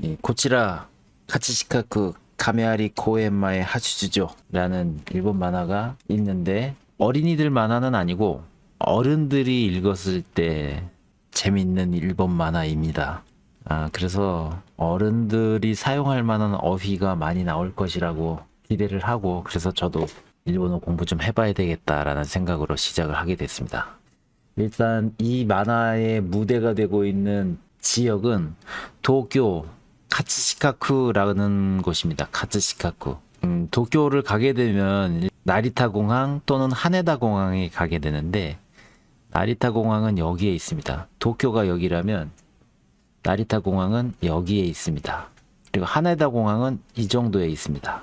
이 고치라 카츠시카쿠 가메아리 고엔마의 하츠주조라는 일본 만화가 있는데, 어린이들 만화는 아니고 어른들이 읽었을 때 재밌는 일본 만화입니다. 그래서 어른들이 사용할 만한 어휘가 많이 나올 것이라고 기대를 하고, 그래서 저도 일본어 공부 좀 해봐야 되겠다라는 생각으로 시작을 하게 됐습니다. 일단 이 만화의 무대가 되고 있는 지역은 도쿄 카츠시카쿠라는 곳입니다. 카츠시카쿠. 도쿄를 가게 되면 나리타 공항 또는 하네다 공항에 가게 되는데, 나리타 공항은 여기에 있습니다. 도쿄가 여기라면 나리타 공항은 여기에 있습니다. 그리고 하네다 공항은 이 정도에 있습니다.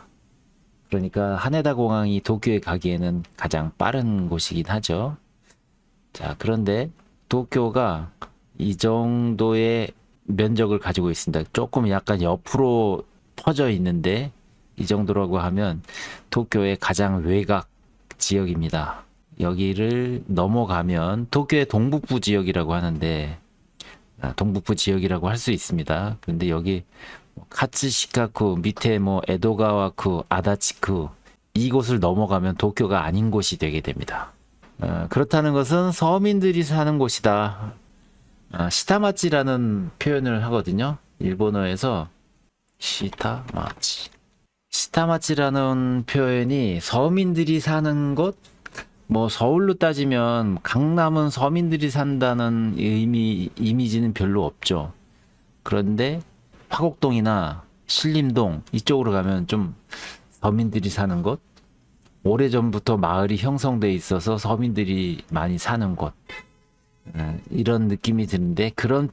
그러니까 하네다 공항이 도쿄에 가기에는 가장 빠른 곳이긴 하죠. 자, 그런데 도쿄가 이 정도의 면적을 가지고 있습니다. 조금 약간 옆으로 퍼져 있는데, 이 정도라고 하면 도쿄의 가장 외곽 지역입니다. 여기를 넘어가면 도쿄의 동북부 지역이라고 하는데, 동북부 지역이라고 할 수 있습니다. 그런데 여기 카츠시카쿠 밑에 에도가와쿠, 아다치쿠, 이곳을 넘어가면 도쿄가 아닌 곳이 되게 됩니다. 그렇다는 것은 서민들이 사는 곳이다. 시타마치라는 표현을 하거든요. 일본어에서 시타마치. 시타마치라는 표현이 서민들이 사는 곳, 서울로 따지면 강남은 서민들이 산다는 이미지는 별로 없죠. 그런데 화곡동이나 신림동 이쪽으로 가면 좀 서민들이 사는 곳, 오래전부터 마을이 형성돼 있어서 서민들이 많이 사는 곳, 이런 느낌이 드는데, 그런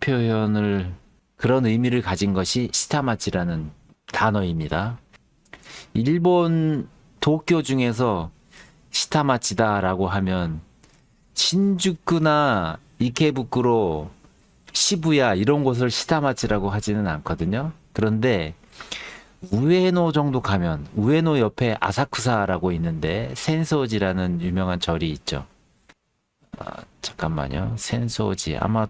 의미를 가진 것이 시타마치라는 단어입니다. 일본 도쿄 중에서 시타마치다라고 하면 신주쿠나 이케부쿠로, 시부야 이런 곳을 시타마치라고 하지는 않거든요. 그런데 우에노 정도 가면, 우에노 옆에 아사쿠사라고 있는데 센소지라는 유명한 절이 있죠. 잠깐만요. 센소지. 아마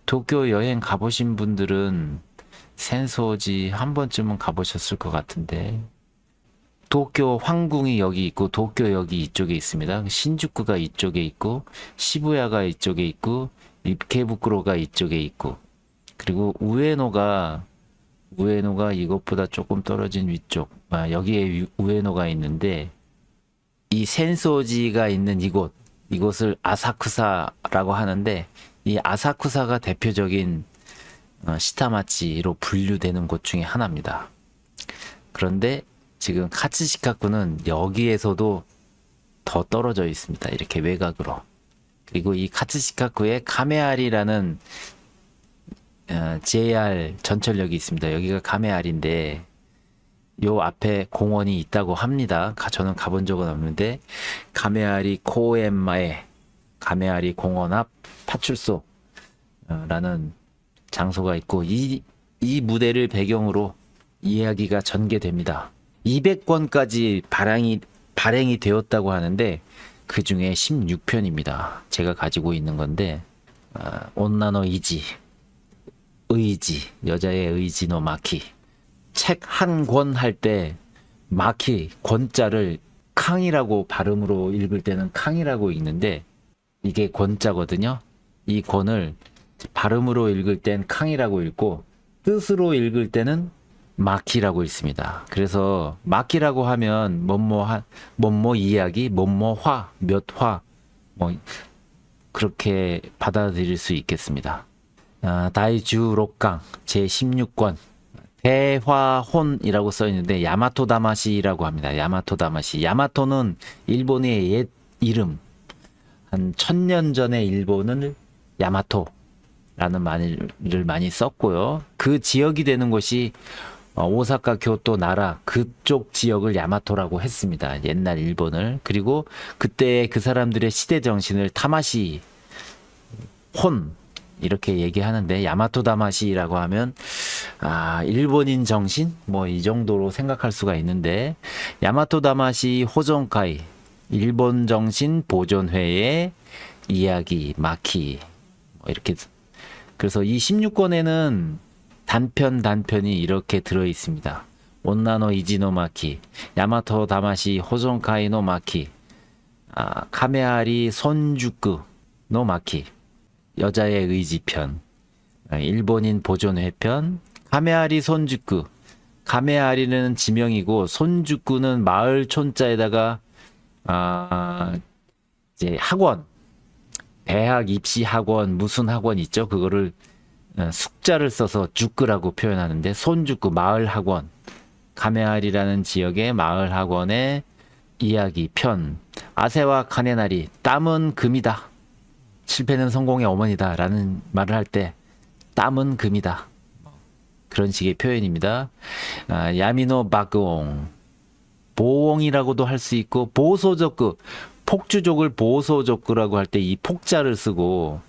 도쿄 여행 가보신 분들은 센소지 한 번쯤은 가보셨을 것 같은데, 도쿄 황궁이 여기 있고 도쿄역이 이쪽에 있습니다. 신주쿠가 이쪽에 있고 시부야가 이쪽에 있고 이케부쿠로가 이쪽에 있고, 그리고 우에노가 이것보다 조금 떨어진 위쪽, 여기에 우에노가 있는데, 이 센소지가 있는 이곳을 아사쿠사라고 하는데, 이 아사쿠사가 대표적인 시타마치로 분류되는 곳 중에 하나입니다. 그런데 지금 카츠시카쿠는 여기에서도 더 떨어져 있습니다. 이렇게 외곽으로. 그리고 이 카츠시카쿠에 카메아리라는 JR 전철역이 있습니다. 여기가 카메아리인데, 요 앞에 공원이 있다고 합니다. 저는 가본 적은 없는데, 가메아리 코엔마에, 가메아리 공원 앞 파출소 라는 장소가 있고, 이 무대를 배경으로 이야기가 전개됩니다. 200권까지 발행이 되었다고 하는데, 그 중에 16편입니다. 제가 가지고 있는 건데, 온나노 이지, 의지, 여자의 의지노 마키. 책 한 권 할 때 마키, 권자를 캉이라고 발음으로 읽을 때는 캉이라고 읽는데, 이게 권자거든요. 이 권을 발음으로 읽을 땐 캉이라고 읽고, 뜻으로 읽을 때는 마키라고 읽습니다. 그래서 마키라고 하면 뭐뭐 이야기, 뭐뭐 화, 몇 화, 그렇게 받아들일 수 있겠습니다. 다이주 록강 제16권 대화혼이라고 써 있는데, 야마토 다마시라고 합니다. 야마토 다마시. 야마토는 일본의 옛 이름. 한 1000년 전에 일본은 야마토라는 말을 많이 썼고요. 그 지역이 되는 곳이 오사카, 교토, 나라 그쪽 지역을 야마토라고 했습니다. 옛날 일본을. 그리고 그때 그 사람들의 시대 정신을 타마시, 혼 이렇게 얘기하는데, 야마토 다마시라고 하면 일본인 정신 이 정도로 생각할 수가 있는데, 야마토 다마시 호존카이, 일본 정신 보존회의 이야기 마키, 이렇게. 그래서 이 16권에는 단편이 이렇게 들어 있습니다. 온나노 이지노 마키, 야마토 다마시 호존카이노 마키, 카메아리 손주쿠 노 마키, 여자의 의지편, 일본인 보존회편, 카메아리 손주쿠. 카메아리는 지명이고 손주쿠는 마을 촌자에다가 이제 학원, 대학 입시 학원 무슨 학원 있죠? 그거를 숙자를 써서 주쿠라고 표현하는데 손주쿠 마을 학원, 카메아리라는 지역의 마을 학원의 이야기 편. 아세와 카네나리, 땀은 금이다. 실패는 성공의 어머니다. 라는 말을 할 때 땀은 금이다. 그런 식의 표현입니다. 야미노 바그옹, 보옹이라고도 할 수 있고 보소족구, 폭주족을 보소족구라고 할 때 이 폭자를 쓰고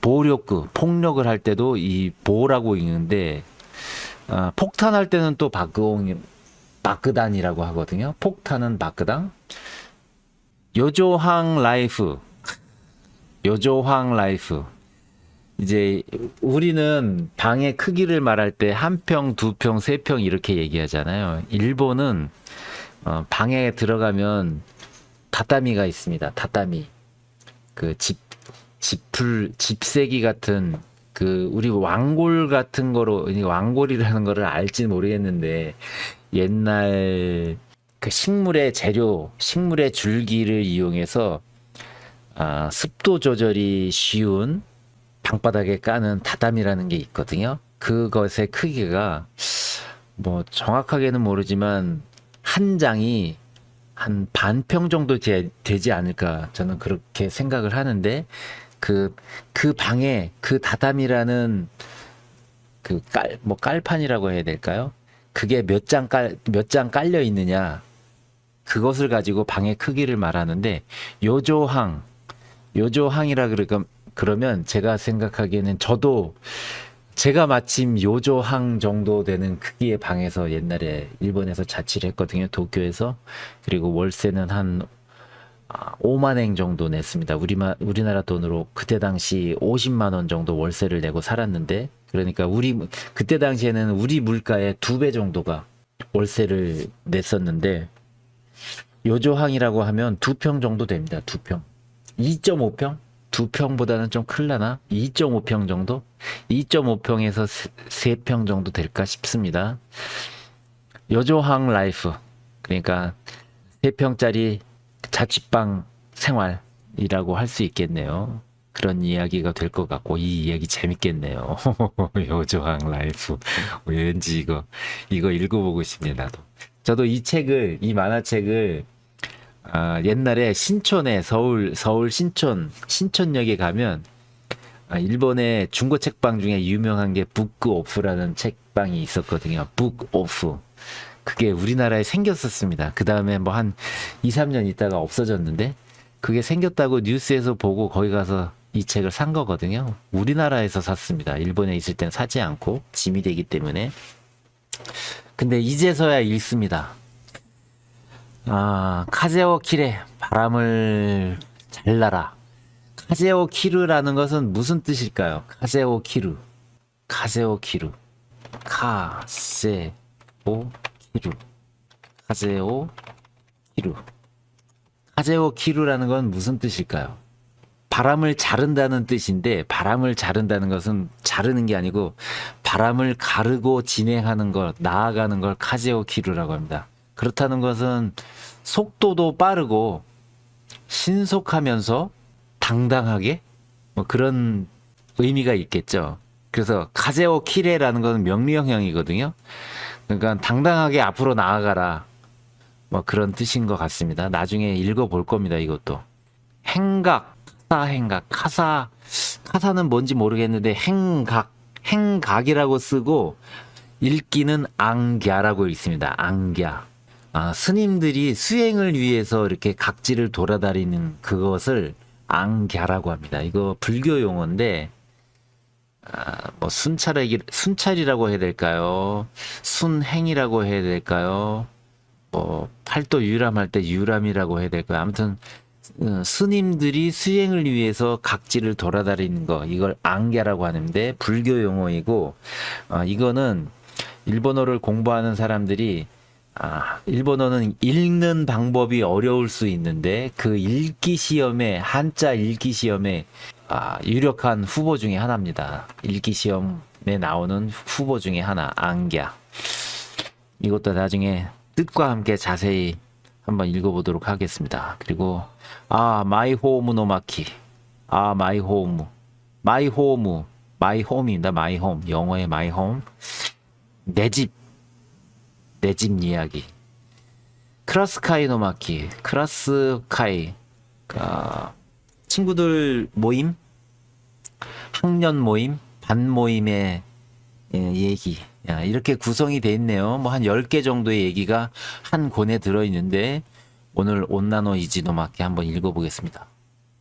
보력구, 폭력을 할 때도 이 보라고 읽는데 폭탄할 때는 또 바그옹, 바크단이라고 하거든요. 폭탄은 바크당. 요조항 라이프, 요조항 라이프. 이제 우리는 방의 크기를 말할 때 한 평, 두 평, 세 평 이렇게 얘기하잖아요. 일본은 방에 들어가면 다다미가 있습니다. 다다미. 그 집세기 같은 그 우리 왕골 같은 거로, 왕골이라는 거를 알지 모르겠는데 옛날 그 식물의 재료, 식물의 줄기를 이용해서 습도 조절이 쉬운 방바닥에 까는 다담이라는 게 있거든요. 그것의 크기가 뭐 정확하게는 모르지만 한 장이 한 반평 정도 되지 않을까 저는 그렇게 생각을 하는데 그 방에 그 다담이라는 그 깔판이라고 해야 될까요? 그게 몇 장 깔려 있느냐, 그것을 가지고 방의 크기를 말하는데 요조항이라 그러면 제가 생각하기에는 제가 마침 요조항 정도 되는 크기의 방에서 옛날에 일본에서 자취를 했거든요. 도쿄에서. 그리고 월세는 한 5만 엔 정도 냈습니다. 우리나라 돈으로 그때 당시 50만 원 정도 월세를 내고 살았는데, 그러니까 그때 당시에는 우리 물가의 2배 정도가 월세를 냈었는데, 요조항이라고 하면 2평 정도 됩니다. 2평. 2.5평? 2평보다는 좀 클라나? 2.5평 정도? 2.5평에서 3평 정도 될까 싶습니다. 요조항 라이프. 그러니까 3평짜리 자취방 생활이라고 할 수 있겠네요. 그런 이야기가 될 것 같고, 이 이야기 재밌겠네요. 요조항 라이프. 왠지 이거 읽어보고 싶네, 나도. 저도 이 만화책을 옛날에 신촌에 서울 신촌역에 가면 일본의 중고 책방 중에 유명한 게 북오프라는 책방이 있었거든요. 북오프. 그게 우리나라에 생겼었습니다. 그 다음에 뭐 한 2, 3년 있다가 없어졌는데, 그게 생겼다고 뉴스에서 보고 거기 가서 이 책을 산 거거든요. 우리나라에서 샀습니다. 일본에 있을 땐 사지 않고 짐이 되기 때문에. 근데 이제서야 읽습니다. 카제오 키레, 바람을 잘 날아. 카제오 키르라는 것은 무슨 뜻일까요? 카제오 키르. 카제오 키르. 카제오 키르. 카제오 키르. 카제오 키르라는 건 무슨 뜻일까요? 바람을 자른다는 뜻인데, 바람을 자른다는 것은 자르는 게 아니고 바람을 가르고 진행하는 것, 나아가는 걸 카제오 키르라고 합니다. 그렇다는 것은 속도도 빠르고 신속하면서 당당하게, 뭐 그런 의미가 있겠죠. 그래서 카제오 키레라는 것은 명령형이거든요. 그러니까 당당하게 앞으로 나아가라, 뭐 그런 뜻인 것 같습니다. 나중에 읽어볼 겁니다. 이것도. 행각, 카사는 뭔지 모르겠는데 행각이라고 쓰고 읽기는 앙갸라고 읽습니다. 앙갸. 스님들이 수행을 위해서 이렇게 각지를 돌아다니는 그것을 앙갸라고 합니다. 이거 불교 용어인데, 뭐 순찰이라고 해야 될까요? 순행이라고 해야 될까요? 뭐 팔도 유람할 때 유람이라고 해야 될까요? 아무튼 스님들이 수행을 위해서 각지를 돌아다니는 거, 이걸 앙갸라고 하는데 불교 용어이고, 이거는 일본어를 공부하는 사람들이 일본어는 읽는 방법이 어려울 수 있는데 그 읽기 시험에 한자 읽기 시험에 유력한 후보 중에 하나입니다. 읽기 시험에 나오는 후보 중에 하나, 앙갸. 이것도 나중에 뜻과 함께 자세히 한번 읽어보도록 하겠습니다. 그리고 마이 홈 노마키, 마이 홈, 마이 홈, 마이 홈입니다. 마이 홈, 영어의 마이 홈, 내 집, 내 집 이야기. 크라스카이 노마키, 크라스카이, 친구들 모임, 학년 모임, 반 모임의 얘기. 이렇게 구성이 돼 있네요. 뭐 한 10개 정도의 얘기가 한 권에 들어있는데 오늘 온나노 이지노마키 한번 읽어보겠습니다.